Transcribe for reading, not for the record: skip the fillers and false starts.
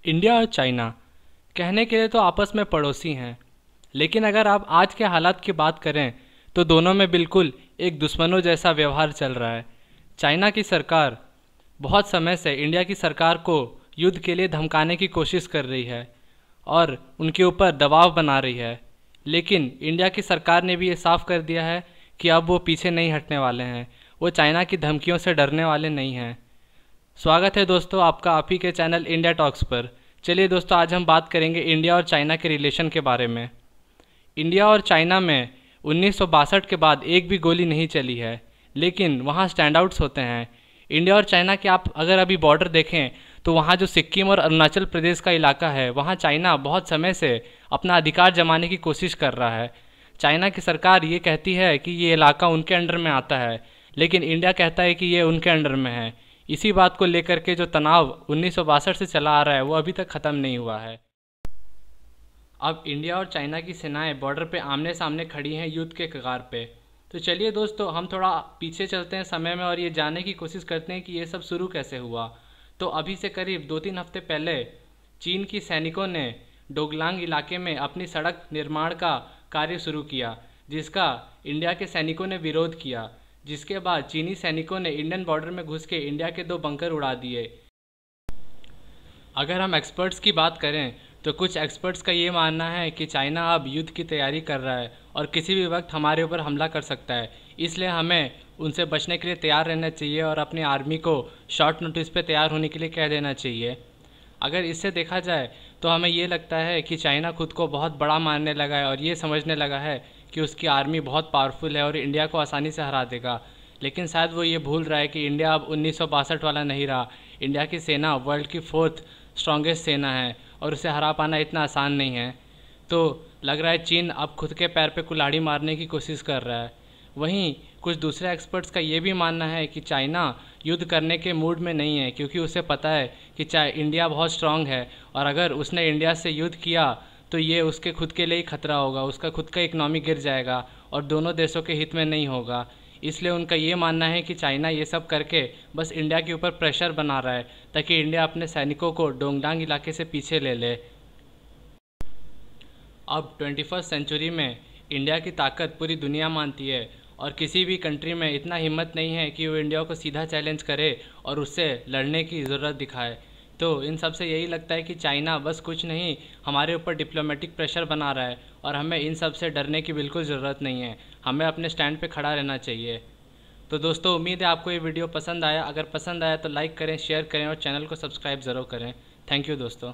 India और China कहने के लिए तो आपस में पड़ोसी हैं, लेकिन अगर आप आज के हालात की बात करें तो दोनों में बिल्कुल एक दुश्मनों जैसा व्यवहार चल रहा है। चाइना की सरकार बहुत समय से इंडिया की सरकार को युद्ध के लिए धमकाने की कोशिश कर रही है और उनके ऊपर दबाव बना रही है, लेकिन इंडिया की सरकार ने भी ये साफ कर दिया है कि अब वो पीछे नहीं हटने वाले हैं। वो चाइना की धमकियों से डरने वाले नहीं हैं। स्वागत है दोस्तों आपका आप ही के चैनल इंडिया टॉक्स पर। चलिए दोस्तों, आज हम बात करेंगे इंडिया और चाइना के रिलेशन के बारे में। इंडिया और चाइना में 1962 के बाद एक भी गोली नहीं चली है, लेकिन वहाँ स्टैंड आउट्स होते हैं। इंडिया और चाइना के आप अगर अभी बॉर्डर देखें तो वहाँ जो सिक्किम और अरुणाचल प्रदेश का इलाका है, वहाँ चाइना बहुत समय से अपना अधिकार जमाने की कोशिश कर रहा है। चाइना की सरकार ये कहती है कि ये इलाका उनके अंडर में आता है, लेकिन इंडिया कहता है कि ये उनके अंडर में है। इसी बात को लेकर के जो तनाव 1962 से चला आ रहा है वो अभी तक ख़त्म नहीं हुआ है। अब इंडिया और चाइना की सेनाएं बॉर्डर पे आमने सामने खड़ी हैं युद्ध के कगार पे। तो चलिए दोस्तों, हम थोड़ा पीछे चलते हैं समय में और ये जानने की कोशिश करते हैं कि ये सब शुरू कैसे हुआ। तो अभी से करीब 2-3 हफ्ते पहले चीन की सैनिकों ने डोकलाम इलाके में अपनी सड़क निर्माण का कार्य शुरू किया, जिसका इंडिया के सैनिकों ने विरोध किया। जिसके बाद चीनी सैनिकों ने इंडियन बॉर्डर में घुस के इंडिया के 2 बंकर उड़ा दिए। अगर हम एक्सपर्ट्स की बात करें तो कुछ एक्सपर्ट्स का ये मानना है कि चाइना अब युद्ध की तैयारी कर रहा है और किसी भी वक्त हमारे ऊपर हमला कर सकता है। इसलिए हमें उनसे बचने के लिए तैयार रहना चाहिए और अपनी आर्मी को शॉर्ट नोटिस पे तैयार होने के लिए कह देना चाहिए। अगर इससे देखा जाए तो हमें ये लगता है कि चाइना खुद को बहुत बड़ा मानने लगा है और ये समझने लगा है कि उसकी आर्मी बहुत पावरफुल है और इंडिया को आसानी से हरा देगा। लेकिन शायद वो ये भूल रहा है कि इंडिया अब 1962 वाला नहीं रहा। इंडिया की सेना वर्ल्ड की 4th स्ट्रॉन्गेस्ट सेना है और उसे हरा पाना इतना आसान नहीं है। तो लग रहा है चीन अब खुद के पैर पे कुल्हाड़ी मारने की कोशिश कर रहा है। वहीं कुछ दूसरे एक्सपर्ट्स का ये भी मानना है कि चाइना युद्ध करने के मूड में नहीं है, क्योंकि उसे पता है कि इंडिया बहुत स्ट्रांग है और अगर उसने इंडिया से युद्ध किया तो ये उसके खुद के लिए ही खतरा होगा, उसका खुद का इकनॉमी गिर जाएगा और दोनों देशों के हित में नहीं होगा। इसलिए उनका ये मानना है कि चाइना ये सब करके बस इंडिया के ऊपर प्रेशर बना रहा है ताकि इंडिया अपने सैनिकों को डोंगडांग इलाके से पीछे ले ले। अब 21st सेंचुरी में इंडिया की ताकत पूरी दुनिया मानती है और किसी भी कंट्री में इतना हिम्मत नहीं है कि वो इंडिया को सीधा चैलेंज करे और उससे लड़ने की ज़रूरत दिखाए। तो इन सब से यही लगता है कि चाइना बस कुछ नहीं, हमारे ऊपर डिप्लोमेटिक प्रेशर बना रहा है और हमें इन सब से डरने की बिल्कुल ज़रूरत नहीं है। हमें अपने स्टैंड पे खड़ा रहना चाहिए। तो दोस्तों, उम्मीद है आपको ये वीडियो पसंद आया। अगर पसंद आया तो लाइक करें, शेयर करें और चैनल को सब्सक्राइब ज़रूर करें। थैंक यू दोस्तों।